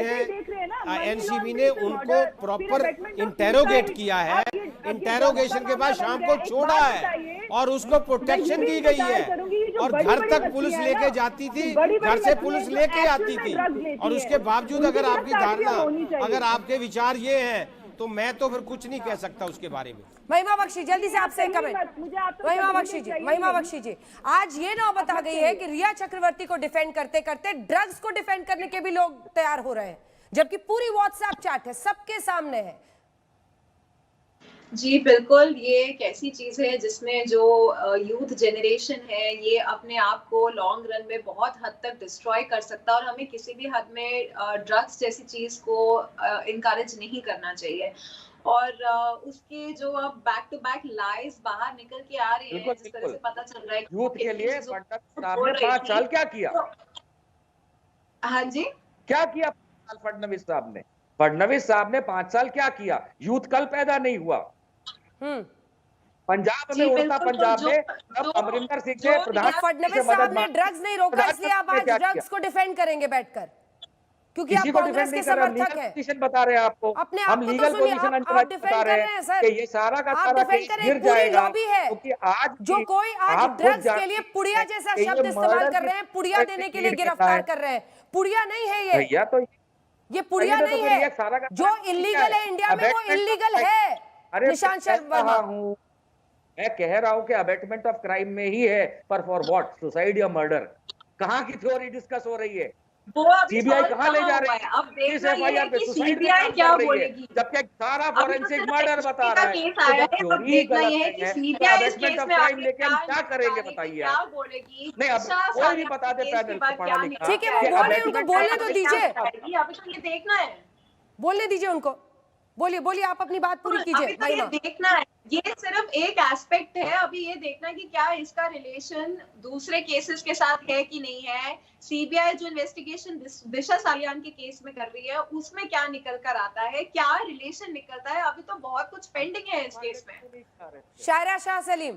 ने उनको प्रॉपर इंटेरोगेट किया है। इंटेरोगेशन के बाद शाम को छोड़ा है और उसको प्रोटेक्शन दी गई है, और घर तक पुलिस लेके जाती थी, घर से पुलिस लेके आती थी। और उसके बावजूद अगर आपकी धारणा, अगर आपके विचार ये हैं, तो मैं तो फिर कुछ नहीं कह सकता उसके बारे में। महिमा बख्शी, जल्दी से आपसे कमेंट। महिमा बख्शी जी, आज ये नौबत आ गई है कि रिया चक्रवर्ती को डिफेंड करते करते ड्रग्स को डिफेंड करने के भी लोग तैयार हो रहे हैं, जबकि पूरी व्हाट्सएप चैट है, सबके सामने है। जी बिल्कुल, ये एक ऐसी चीज है जिसमें जो यूथ जनरेशन है ये अपने आप को लॉन्ग रन में बहुत हद तक डिस्ट्रॉय कर सकता है, और हमें किसी भी हद में ड्रग्स जैसी चीज को इनकरेज नहीं करना चाहिए। और उसके जो अब बैक टू बैक लाइज बाहर निकल के आ रही है, जिस तरह से पता चल रहा है यूथ के लिए 5 साल क्या किया? हाँ जी, क्या किया फडणवीस साहब ने? फडणवीस साहब ने 5 साल क्या किया? यूथ कल पैदा नहीं हुआ। पंजाब में, उड़ता पंजाब में अब अमरिंदर सिंह ने प्रधान, फडणवीस साहब ने ड्रग्स नहीं रोका, इसलिए आप आज ड्रग्स को डिफेंड करेंगे बैठकर, क्योंकि आप कांग्रेस के समर्थक हैं। पोजीशन बता रहे हैं आपको, अपने हम लीगल पोजीशन बता रहे हैं कि ये सारा का सारा केस गिर जाएगा, क्योंकि आज जो कोई आज ड्रग्स के लिए पुड़िया जैसा शब्द इस्तेमाल कर रहे हैं, पुड़िया देने के लिए गिरफ्तार कर रहे हैं। पुड़िया नहीं है ये भैया, तो ये पुड़िया नहीं है। जो इलीगल है इंडिया में वो इलीगल है। निशांत शर्मा, मैं कह रहा हूं कि अबेटमेंट ऑफ क्राइम में ही है, पर फॉर व्हाट? सुसाइड या मर्डर? कहां की थ्योरी डिस्कस हो रही है? सीबीआई कहां ले जा रही है? अब देखना ये है कि सीबीआई क्या बोलेगी, जबकि सारा फोरेंसिक मर्डर बता रहा है। अब देखना ये है कि सीबीआई इस केस में लेके हम क्या करेंगे बताइए? क्या बोलेगी? नहीं, अब कोई भी बता दे पैनल को पढ़ा लिखा। ठीक है, वो बोले, उनको बोलने तो दीजिए, अभी ये देखना है, बोलने दीजिए उनको। बोलिए, आप अपनी बात पूरी कीजिए। तो ये देखना है, ये सिर्फ एक एस्पेक्ट है। अभी ये देखना है कि क्या इसका रिलेशन दूसरे केसेस के साथ है कि नहीं है। सीबीआई जो इन्वेस्टिगेशन दिशा सालियान के केस में कर रही है, उसमें क्या निकल कर आता है, क्या रिलेशन निकलता है। अभी तो बहुत कुछ पेंडिंग है इस केस में। शायरा शाह सलीम,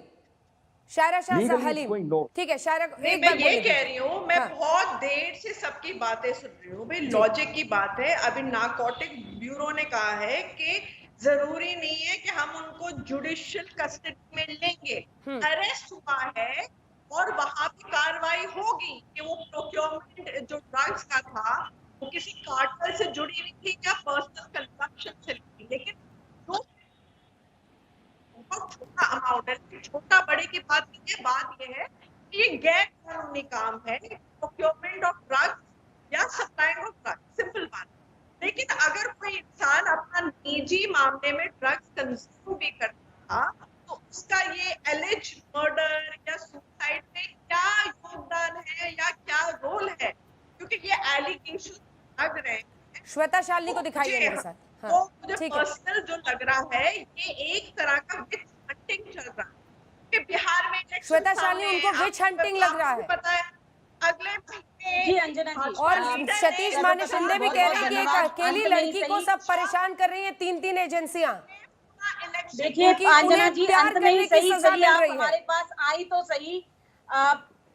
शायरा शाह हलीम, ठीक है शायरा, एक मैं ये कह रही हूँ, मैं बहुत देर से सबकी बातें सुन रही हूँ भाई। लॉजिक की बात है। अभी नारकोटिक ब्यूरो ने कहा है कि जरूरी नहीं है कि हम उनको जुडिशियल कस्टडी में लेंगे। अरेस्ट हुआ है और वहां पे कार्रवाई होगी कि वो प्रोक्योरमेंट जो ड्रग्स का था वो किसी कार्टेल से जुड़ी हुई थी या पर्सनल कंजम्पशन से थी। लेकिन जो बहुत छोटा अमाउंट है, छोटा बड़े की बात नहीं है, बात ये है कि ये गैर कानूनी काम है, प्रोक्योरमेंट ऑफ ड्रग्स या सप्लाइंग ऑफ ड्रग्स, सिंपल बात। लेकिन अगर कोई इंसान अपना निजी मामले में ड्रग्स कंज्यूम भी करता था तो उसका ये एलिज मर्डर या सुसाइड में क्या योगदान है या क्या रोल है, क्योंकि ये एलिगेशन लग रहे हैं। श्वेता शालिनी को दिखाइए मेरे साथ। हाँ, तो मुझे ठीक है। पर्सनल जो लग रहा है ये एक तरह का विच हंटिंग चल रहा है कि बिहार में election श्वेता सामने शालिनी, उनको है, विच हंटिंग लग रहा है। आपको पता है अगले महीने जी अंजना जी, और सतीश माने शिंदे भी कह रहे हैं कि एक अकेली लड़की को सब परेशान कर रही है, 3 एजेंसियां। देखिए क्योंकि अंजना उन्हें जी, प्यार अंत में ही करने की सही, सजा चलिए मिल आप रही है। हमारे पास आई तो सही।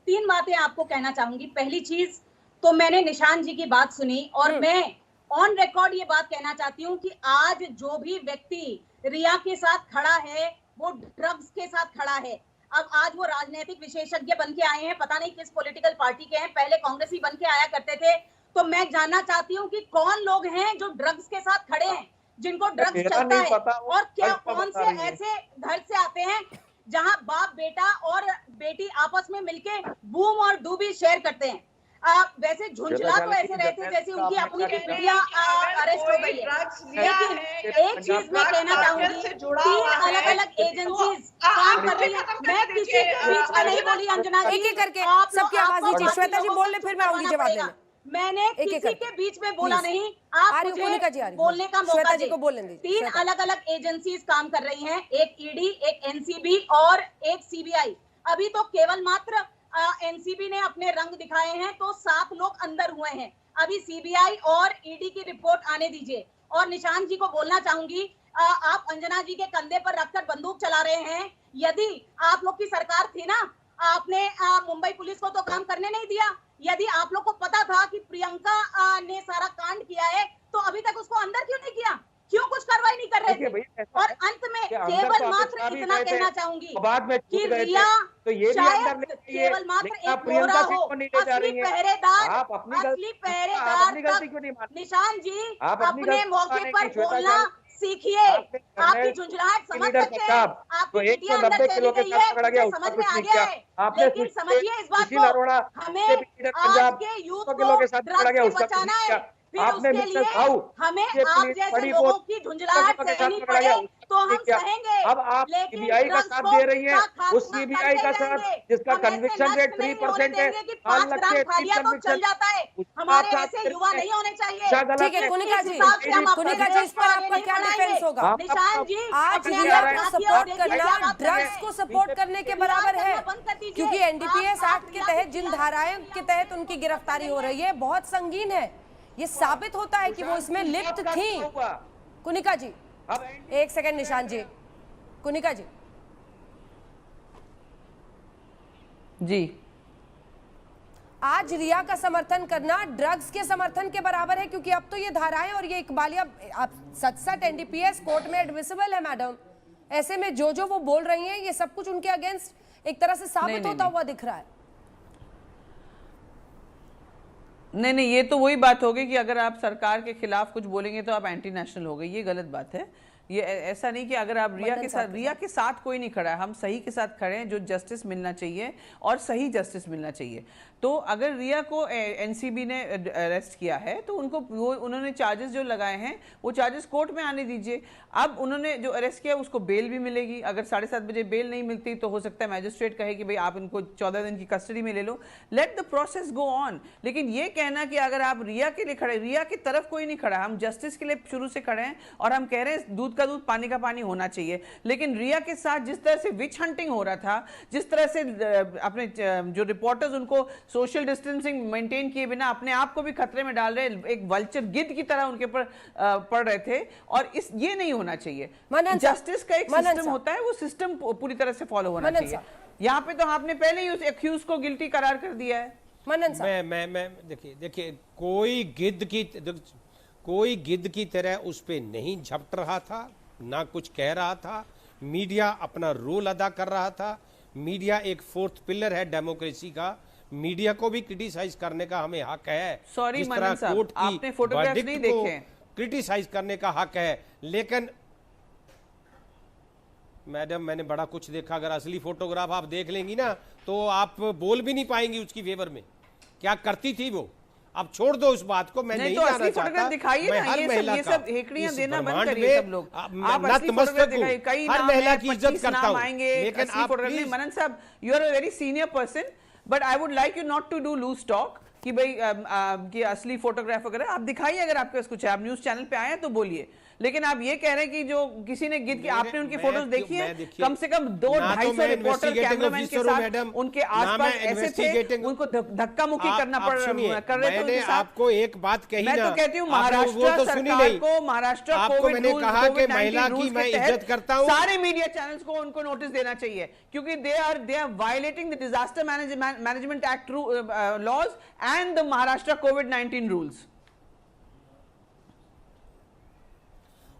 3 बातें आपको कहना चाहूंगी। पहली चीज तो मैंने निशान जी की बात सुनी और मैं ऑन रिकॉर्ड ये बात कहना चाहती हूँ कि आज जो भी व्यक्ति रिया के साथ खड़ा है वो ड्रग्स के साथ खड़ा है। अब आज वो राजनीतिक विशेषज्ञ बन के आए हैं, पता नहीं किस पॉलिटिकल पार्टी के हैं, पहले कांग्रेसी बन के आया करते थे। तो मैं जानना चाहती हूँ कि कौन लोग हैं जो ड्रग्स के साथ खड़े हैं, जिनको ड्रग्स चलता है, और क्या कौन से ऐसे घर से आते हैं जहां बाप बेटा और बेटी आपस में मिलके बूम और डूबी शेयर करते हैं। वैसे झुंझला तो ऐसे रहते जैसे उनकी अपनी बेटियां अरेस्ट हो गई है। लेकिन एक चीज मैं कहना चाहूंगी, 3 अलग अलग एजेंसीज काम कर रही है। मैं किसी के बीच में नहीं बोली अंजना जी, एक एक करके सबकी आवाज नीचे। श्वेता जी बोल ले, फिर मैं आऊंगी जवाब देने। मैंने किसी के बीच में बोला नहीं, आप मुझे बोलने का मौका जी को बोलने दीजिए। 3 अलग अलग एजेंसीज काम कर रही हैं, एक ईडी, एक एनसीबी और एक सीबीआई। अभी तो केवल मात्र एनसीबी ने अपने रंग दिखाए हैं तो 7 लोग अंदर हुए हैं। अभी सीबीआई और ईडी की रिपोर्ट आने दीजिए। और निशान जी को बोलना चाहूंगी, आप अंजना जी के कंधे पर रखकर बंदूक चला रहे हैं। यदि आप लोग की सरकार थी ना, आपने मुंबई पुलिस को तो काम करने नहीं दिया। यदि आप लोग को पता था कि प्रियंका ने सारा कांड किया है तो अभी तक उसको अंदर क्यों नहीं किया, क्यों कुछ कार्रवाई नहीं कर रहे थे? और अंत में केवल मात्र इतना कहना चाहूंगी कि रिया शायद केवल मात्र एक मोहरा हो, असली पहरेदार तक निशान जी अपने मौके पर बोलना सीखिए। आपकी झुंझलाहट समझ सकते हैं, आपकी बेटियां अंदर चली गई है, समझ में आ गया है। लेकिन समझिए इस बात को, हमें आज के यूथ को ड्रग्स से बचाना है। फिर उसके लिए हमें आप जैसे लोगों की झुंझलाहट सहनी पड़े तो हम सहेंगे। अब आप सीबीआई का साथ दे रही हैं, उस सीबीआई का साथ जिसका कन्विक्शन रेट 3% है, चल जाता है। हमारे ऐसे युवा नहीं होने चाहिए। ठीक है कुनिका जी, इस पर आपका क्या डिफेंस होगा? निशान जी, आज रिया को सपोर्ट करना ड्रग्स को सपोर्ट करने के बराबर है, क्योंकि एनडीपीएस एक्ट के तहत जिन धाराओं के तहत उनकी गिरफ्तारी हो रही है बहुत संगीन है। ये साबित होता है कि वो इसमें लिप्त थी। कुनिका जी एक सेकंड, निशान जी, कुनिका जी जी, आज रिया का समर्थन करना ड्रग्स के समर्थन के बराबर है, क्योंकि अब तो ये धाराएं और ये इकबालिया आप 67 एनडीपीएस कोर्ट में एडमिसिबल है मैडम। ऐसे में जो वो बोल रही हैं ये सब कुछ उनके अगेंस्ट एक तरह से साबित होता हुआ दिख रहा है। नहीं, ये तो वही बात होगी कि अगर आप सरकार के खिलाफ कुछ बोलेंगे तो आप एंटी नेशनल हो गए। ये गलत बात है। ये ऐसा नहीं कि अगर आप रिया के साथ कोई नहीं खड़ा है, हम सही के साथ खड़े हैं, जो जस्टिस मिलना चाहिए और सही जस्टिस मिलना चाहिए। तो अगर रिया को एनसीबी ने अरेस्ट किया है तो उनको उन्होंने चार्जेस जो लगाए हैं वो चार्जेस कोर्ट में आने दीजिए। अब उन्होंने जो अरेस्ट किया उसको बेल भी मिलेगी। अगर 7:30 बजे बेल नहीं मिलती तो हो सकता है मैजिस्ट्रेट कहे कि भाई आप इनको 14 दिन की कस्टडी में ले लो। Let the process go on. लेकिन ये कहना कि अगर आप रिया के लिए खड़े, रिया की तरफ कोई नहीं खड़ा, हम जस्टिस के लिए शुरू से खड़े हैं और हम कह रहे हैं दूध का दूध पानी का पानी होना चाहिए। लेकिन रिया के साथ जिस तरह से विच हंटिंग हो रहा था, जिस तरह से अपने जो रिपोर्टर्स उनको सोशल डिस्टेंसिंग मेंटेन किए बिना अपने आप को भी खतरे में डाल रहे, एक वल्चर गिद्ध की तरह उनके ऊपर पड़ रहे थे। और ये नहीं होना चाहिए। जस्टिस का एक सिस्टम होता है, वो सिस्टम पूरी तरह से फॉलो होना चाहिए। यहाँ पे तो आपने पहले ही उस एक्यूज को गिल्टी करार कर दिया है। मैं देखिए कोई गिद्ध की तरह उस पे नहीं झपट रहा था, ना कुछ कह रहा था। मीडिया अपना रोल अदा कर रहा था। मीडिया एक फोर्थ पिलर है डेमोक्रेसी का, मीडिया को भी क्रिटिसाइज करने का हमें हक है। सॉरी जिस तरह मनन साहब, कोर्ट की आपने फोटोग्राफ verdict नहीं को देखे, क्रिटिसाइज करने का हक है। लेकिन मैडम मैंने बड़ा कुछ देखा, अगर असली फोटोग्राफ आप देख लेंगी ना तो आप बोल भी नहीं पाएंगी उसकी फेवर में क्या करती थी वो। अब छोड़ दो उस बात को, मैं नहीं तो जाना असली चाहता। फोटोग्राफ दिखाइए मैं ना, हर महिला ये का सब हेकड़ियां देना बंद ब्रह्मांड करिए में सब लोग। आप नतमस्तक हूं, कई हर नाम महिला है, की इज्जत 25 करता नाम हूं, आएंगे, लेकिन असली आप फोटोग्राफ नहीं। प्लीज मनन साहब, you are a very senior person, but I would like you not to do loose talk कि भाई कि असली फोटोग्राफ वगैरह आप दिखाइए अगर आपके पास कुछ है। आप न्यूज चैनल पे आए हैं तो बोलिए, लेकिन आप ये कह रहे हैं कि जो किसी ने गिद्ध की, आपने उनकी फोटोज देखी है? कम से कम 200-250 रिपोर्टर कैमरामैन के साथ उनके आसपास ऐसे थे, उनको धक्का मुक्की करना पड़ कर रहे थे उनके साथ। आपको एक बात कही मैं ना, तो कहती हूँ आपने वो महाराष्ट्र तो सुनी सरकार नहीं। को, महाराष्ट्र आपको कोविड मैंने रूल्स, कहा कि कोविड-19 महिला रूल्स की मैं के तहत इज्जत करता हूँ। सारे मीडिया चैनल्स को उनको नोटिस देना चाहिए, क्योंकि they are violating the disaster management act laws and the Maharashtra कोविड-19 रूल्स।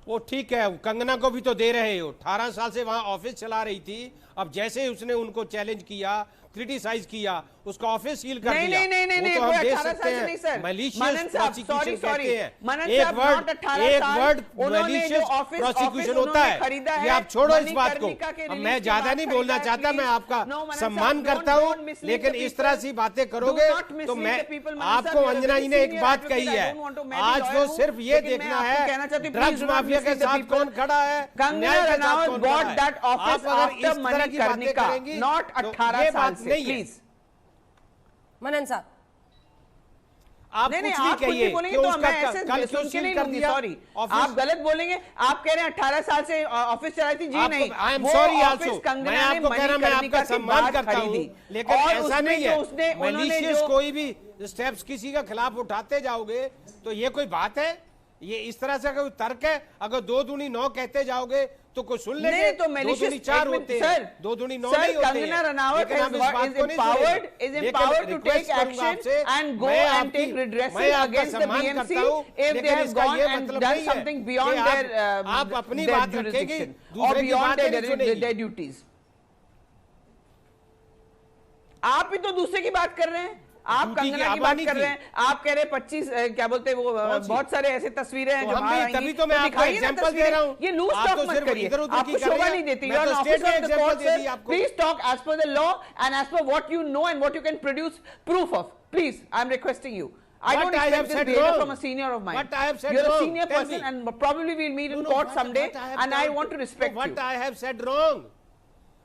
वो ठीक है, कंगना को भी तो दे रहे हो, 18 साल से वहां ऑफिस चला रही थी। अब जैसे ही उसने उनको चैलेंज किया, क्रिटिसाइज किया, उसका ऑफिस सील कर दिया। नहीं, वो तो हम कोई दे 18 सकते साल से नहीं हैं, सर। मैलिशियस प्रोसिक्यूशन कहते हैं। मनन एक साहब, not 18 एक साल, वर्ड उन्होंने जो मैलिशियस ऑफिस प्रोसिक्यूशन होता है, खरीदा ये है, आप छोड़ो इस बात को। मणिकर्णिका के अब रिलीज मैं के ज्यादा बाद नहीं खरीदा बोलना है, चाहता, मैं please। आपका No, मनन सम्मान साहब, करता don't हूँ, mislead लेकिन the इस तरह people. से बातें करोगे Do not mislead तो मैं the people, मनन आपको साहब, you are a Anjana ji very ने एक senior बात advocate, कही I है, don't want to- मैं भी आज lawyer तो हूँ, सिर्फ ये लेकिन मैं देखना आपको है कहना चाहती हूँ, drugs please do not mafia के mislead the साथ people. कौन खड़ा है, कंगना न्याय के साथ रनावत कौन खड़ा bought है। that office आप अगर after इस तरह की बातें मणिकर्णिका, करेंगी not तो 18 ये साल बात से, नहीं है। प्लीज। मनन साहब, आप नहीं, कुछ आप भी कुछ कहिए भी बोलेंगे कि तो उसका मैं ऐसे कल क्यों सुन के सील नहीं कर लूंगी, दिया सॉरी। ऑफिस? आप गलत बोलेंगे। आप कह रहे हैं 18 साल से ऑफिस चलाई थी, जी नहीं। आई एम वो सॉरी ऑफिस आल्सो, कंगना मैं ने आपको कह रहा, मैं मणिकर्णिका आपका की सम्मान बात करता हूं, खरीदी। लेकिन और ऐसा उसमें नहीं जो है उन्होंने मैलिशियस जो कोई भी स्टेप्स किसी का खिलाफ उठाते जाओगे तो ये कोई बात है? ये इस तरह से कोई तर्क है? अगर 2 दूनी 9 कहते जाओगे तो कोई सुन लेंगे। नहीं, तो 2 दूनी 4 होते हैं, 2 दूनी 9 नहीं होते हैं। कंगना रनावत लेकिन हम इस बात को नहीं सुनेंगे। is लेकिन empowered to रिक्वेस्ट take करूंगा action आपसे, and go मैं and आपकी- take redressal मैं आपका against the सम्मान BMC करता हूं, if they लेकिन have इसका gone ये and मतलब done नहीं है something कि beyond आप अपनी their बात रखेंगे, jurisdiction or दूसरे की beyond बातें नहीं सुनेंगी। their duties। आप ही तो दूसरे की बात कर रहे हैं। आप ड्यूटी की कंगना की बात आबादी कर थी। रहे हैं। आप कह रहे हैं 25 क्या बोलते हैं वो बहुत सारे ऐसे तस्वीरें हैं तो जो हम बाहर भी आएंगी। तभी तो मैं आपको दिखाइए ना एग्जांपल दे रहा हूं। ये लूज आप टॉक तो मत सिर्फ करिए। इधर-उधर आपको की कर रहे शोभा हैं। नहीं देती। मैं यू आर तो एन स्टेट ऑफिसर का ऑफ द एग्जांपल कोर्ट दे दी सर। आपको। Please talk as per the law and as per what you know and what you can produce proof of. Please, I am requesting you. I don't expect this behavior from a senior of mine. What I have said You're a wrong? senior Tell person me. and probably we'll meet in court someday and I want to respect you. What I have said wrong?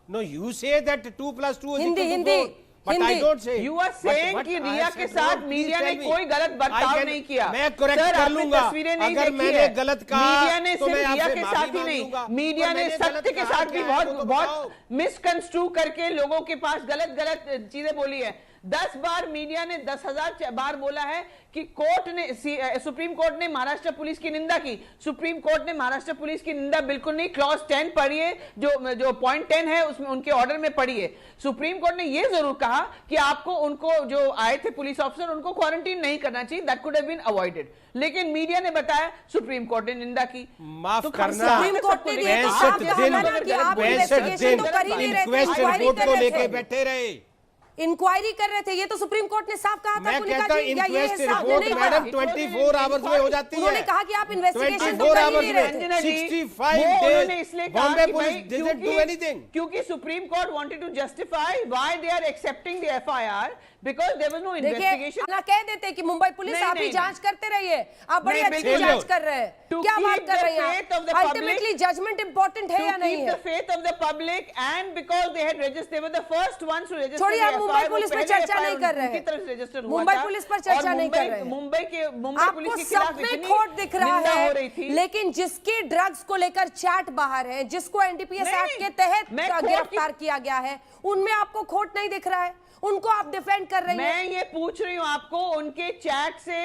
No, you say that 2 + 2 is Hindi, equal to Hindi, 4. But I Hindi. don't say. You are saying What कि I Riya have के said साथ wrong, media please ने tell me. कोई गलत I बर्ताव can- नहीं किया। मैं correct सर, कर आपने लूंगा। तस्वीरें नहीं अगर देखी मैंने है। गलत कहा, मीडिया ने तो सिर्फ मैं रिया आपसे के माफी साथ ही मांग नहीं, लूंगा। मीडिया और ने मैंने सत्य गलत के कहा साथ भी क्या है, वो तो बहुत बताओ। मिसकंस्ट्रू करके लोगों के पास गलत चीजें बोली है। 10 बार मीडिया ने 10,000 बार बोला है कि कोर्ट ने सुप्रीम कोर्ट ने महाराष्ट्र पुलिस की निंदा की। सुप्रीम कोर्ट ने महाराष्ट्र पुलिस की निंदा बिल्कुल नहीं, क्लॉज 10 पढ़िए, जो पॉइंट 10 है उसमें उनके ऑर्डर में पढ़िए। सुप्रीम कोर्ट ने यह जरूर कहा कि आपको उनको जो आए थे पुलिस ऑफिसर उनको क्वारंटीन नहीं करना चाहिए, that could have been avoided. लेकिन मीडिया ने बताया सुप्रीम कोर्ट ने निंदा की। माफ तो करना, सुप्रीम कोर्ट ने दिया तो आप कहा ना कि आप इन्वेस्टिगेशन तो कर ही नहीं रहे थे, इंक्वेस्ट इंक्वायरी रिपोर्ट कर को रहे लेके थे, बैठे रहे। इंक्वायरी कर रहे थे। ये तो सुप्रीम कोर्ट ने साफ कहा था मैं पुनिका कहता हूं जी, या ये इंक्वेस्ट साफ रिपोर्ट नहीं मैडम कहा? 24 आवर्स में हो जाती है। उन्होंने कहा कि आप इन्वेस्टिगेशन तो 24 कर ही आवर्स नहीं में रहे थे। अंजना जी, 65 वो days, उन्होंने इसलिए कहा Bombay कि police भाई didn't do anything. क्योंकि supreme court wanted to justify why they are accepting the FIR because there was no देखिए, इन्वेस्टिगेशन। ना कह देते कि मुंबई पुलिस नहीं, आप ही नहीं, जांच करते रहिए, आप बड़ी नहीं, अच्छी बिल्कुल जांच नहीं। कर रहे हैं। To क्या बात keep कर the रही हैं faith of the आप? public- अल्टीमेटली जजमेंट इंपॉर्टेंट है या to नहीं keep है? the faith of the public and because they had registered, they were the first ones to register छोड़िए, the आप मुंबई FIR, वो पुलिस पर पहले चर्चा FIR नहीं कर रहे उनकी हैं। तरफ से register हुआ मुंबई था। पुलिस पर चर्चा और नहीं कर रहे हैं। मुंबई आपको पुलिस के सब खिलाफ में इतनी खोट दिख रहा निंदा हो रही थी। है, लेकिन जिसके ड्रग्स को लेकर चैट बाहर है, जिसको एनडीपीएस नहीं, एक्ट के तहत मैं खोट गिरफ्तार किया गया है, उनमें आपको खोट नहीं दिख रहा है, उनको आप डिफेंड कर रही हैं। मैं ये पूछ रही हूँ आपको, उनके चैट से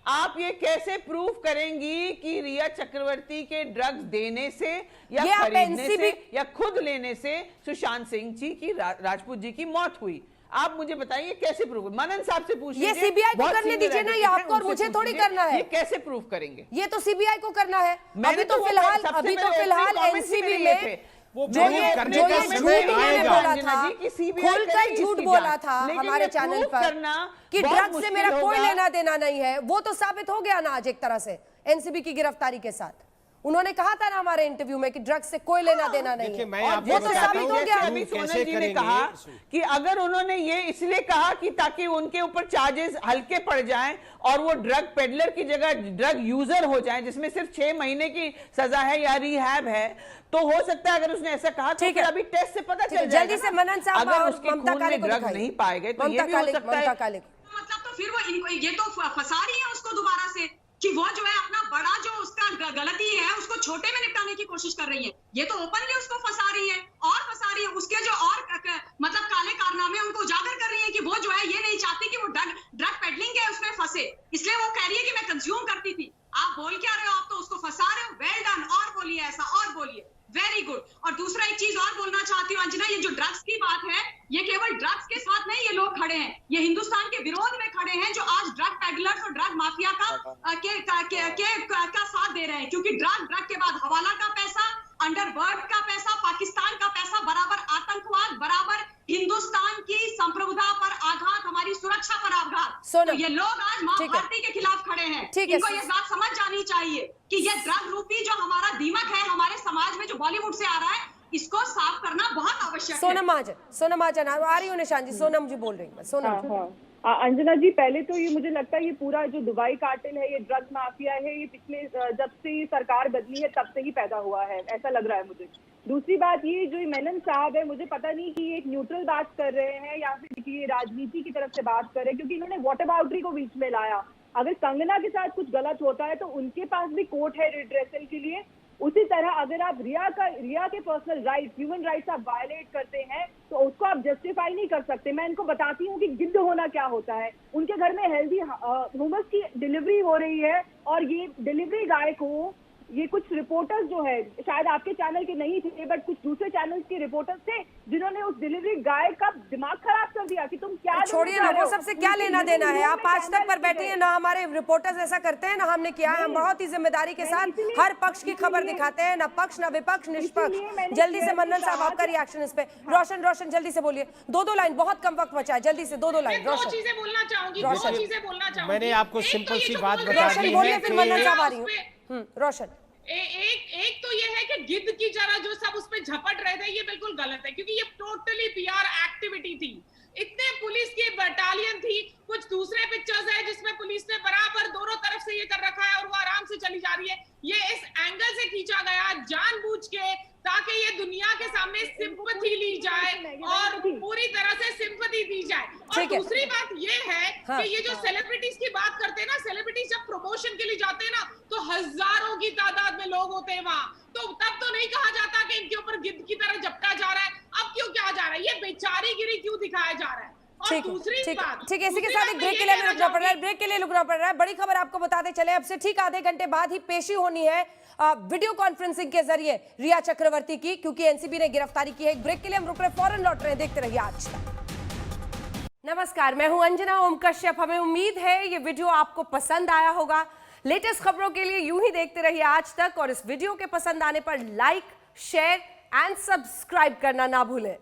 आप ये कैसे प्रूव करेंगी कि रिया चक्रवर्ती के ड्रग्स देने से या ये आप खरीदने NCB से या खुद लेने से सुशांत सिंह जी की राजपूत जी की मौत हुई? आप मुझे बताइए कैसे प्रूव? मनन साहब से पूछ ये लीजिए, CBI को बहुत करने senior दीजिए ना, ये advocate हैं, आपको और उनसे मुझे पूछ थोड़ी लीजिए, करना है। ये कैसे प्रूव करेंगे? ये तो सीबीआई को करना है। मैंने अभी तो वो फिलहाल सबसे पहले एनसीबी opening comments ही में मेरे ये थे। वो जो ये करने का झूठ समय इन्होंने आएगा। बोला था, खुलकर झूठ बोला था हमारे चैनल पर कि ड्रग्स से मेरा कोई लेना देना नहीं है, वो तो साबित हो गया ना आज एक तरह से एनसीबी की गिरफ्तारी के साथ। उन्होंने कहा था ना हमारे इंटरव्यू में कि ड्रग्स से कोई लेना देना नहीं है, और वो तो साबित हो गया। अभी सोनल जी ने कहा कि अगर उन्होंने ये इसलिए कहा कि ताकि उनके ऊपर चार्जेस हल्के पड़ जाएं और वो ड्रग पेडलर की जगह ड्रग यूजर हो जाएं, जिसमें सिर्फ 6 महीने की सजा है या रिहैब है, तो हो सकता है अगर उसने ऐसा कहा तो फिर अभी टेस्ट से पता चल जाएगा। जल्दी से मनन साहब अगर उसके खून में ड्रग नहीं पाए गए तो ये भी हो सकता है। मतलब तो फिर वो इनको ये तो फंसा रही है उसको दोबारा से कि वो जो है अपना बड़ा जो उसका गलती है उसको छोटे में निपटाने की कोशिश कर रही है। ये तो ओपनली उसको फंसा रही है और फंसा रही है उसके जो और मतलब काले कारनामे उनको उजागर कर रही है कि वो जो है ये नहीं चाहती कि वो ड्रग पेडलिंग है उसमें फंसे, इसलिए वो कह रही है कि मैं कंज्यूम करती थी। आप बोल क्या रहे हो, आप तो उसको फंसा रहे हो। वेल डन, और बोलिए ऐसा, और बोलिए, वेरी गुड। और दूसरा एक चीज और बोलना चाहती हूँ अंजना, ये जो ड्रग्स की बात है, ये केवल ड्रग्स के साथ नहीं ये लोग खड़े हैं, ये हिंदुस्तान के विरोध में खड़े हैं जो आज ड्रग पेडलर्स और ड्रग माफिया का साथ दे रहे हैं, क्योंकि ड्रग के बाद हवाला का पैसा, अंडरवर्ल्ड का पैसा, पाकिस्तान का पैसा, बराबर आतंकवाद, बराबर हिंदुस्तान की संप्रभुता पर आघात, हमारी सुरक्षा पर आघात। तो ये लोग आज माँ भारती के खिलाफ खड़े हैं। इनको ये बात समझ जानी चाहिए कि ये ड्रग रूपी जो हमारा दीमक है हमारे समाज में जो बॉलीवुड से आ रहा है, इसको साफ करना बहुत आवश्यक है। सोनम महाजन आ रही हो, निशान जी, सोनम जी बोल रही है। सोनम अंजना जी, पहले तो ये मुझे लगता है ये पूरा जो दुबई कार्टेल है, ये ड्रग माफिया है, ये पिछले जब से ये सरकार बदली है तब से ही पैदा हुआ है, ऐसा लग रहा है मुझे। दूसरी बात ये जो मेनन साहब है, मुझे पता नहीं कि ये एक न्यूट्रल बात कर रहे हैं या फिर कि ये राजनीति की तरफ से बात कर रहे हैं, क्योंकि इन्होंने वाटर बाउंड्री को बीच में लाया। अगर कंगना के साथ कुछ गलत होता है तो उनके पास भी कोर्ट है रिड्रेसल के लिए। उसी तरह अगर आप रिया के पर्सनल राइट्स, ह्यूमन राइट्स आप वायलेट करते हैं तो उसको आप जस्टिफाई नहीं कर सकते। मैं इनको बताती हूँ कि गिद्ध होना क्या होता है। उनके घर में हेल्दी ह्यूमस की डिलीवरी हो रही है और ये डिलीवरी गाय को ये कुछ रिपोर्टर्स जो है, शायद आपके चैनल के नहीं थे बट कुछ दूसरे चैनल्स के रिपोर्टर्स थे, जिन्होंने उस डिलीवरी गाय का दिमाग खराब कर दिया कि तुम क्या छोड़िए ना, वो सबसे क्या लेना देना है। आप आज तक पर बैठे हैं ना, हमारे रिपोर्टर्स ऐसा करते हैं ना हमने किया है। हम बहुत ही जिम्मेदारी के साथ हर पक्ष की खबर दिखाते हैं, ना पक्ष ना विपक्ष, निष्पक्ष। जल्दी से मन्नन साहब आपका रिएक्शन इस पे। रोशन जल्दी से बोलिए, दो लाइन, बहुत कम वक्त बचा है, जल्दी से दो लाइन। रोशन, दो चीजें बोलना चाहूंगी। मैंने आपको सिंपल सी बात बता दी है, फिर मन्नन साहब आ रही हूँ। रोशन, एक तो ये है कि गिद्ध की तरह जो सब उस पे झपट रहे थे, ये बिल्कुल गलत है, क्योंकि ये टोटली पीआर एक्टिविटी थी। इतने पुलिस की बटालियन थी, कुछ दूसरे पिक्चर्स है जिसमें पुलिस ने बराबर दोनों तरफ से ये कर रखा है और वो आराम से चली जा रही है। ये इस एंगल से खींचा गया जानबूझ के, ताकि ये दुनिया के सामने सिंपैथी ली जाए और पूरी तरह से सिंपैथी दी जाए। और दूसरी बात ये है कि ये जो सेलिब्रिटीज की बात करते हैं ना, सेलिब्रिटीज जब प्रमोशन के लिए जाते हैं ना तो हजारों की तादाद में लोग होते हैं वहां, तो तब तो नहीं कहा जाता कि इनके ऊपर गिद्ध की तरह झपटा जा रहा है। अब क्यों क्या जा रहा है, ये बेचारीगिरी क्यों दिखाया जा रहा है। ठीक है, इसी के साथ एक ब्रेक के लिए रुकना पड़ रहा है। बड़ी खबर आपको बताते चले, अब से ठीक आधे घंटे बाद ही पेशी होनी है वीडियो कॉन्फ्रेंसिंग के जरिए रिया चक्रवर्ती की, क्योंकि एनसीबी ने गिरफ्तारी की है। एक ब्रेक के लिए हम रुक रहे, फौरन लौट रहे हैं, देखते रहिए आज तक। नमस्कार, मैं हूं अंजना ओम कश्यप। हमें उम्मीद है ये वीडियो आपको पसंद आया होगा। लेटेस्ट खबरों के लिए यूं ही देखते रहिए आज तक, और इस वीडियो के पसंद आने पर लाइक, शेयर एंड सब्सक्राइब करना ना भूलें।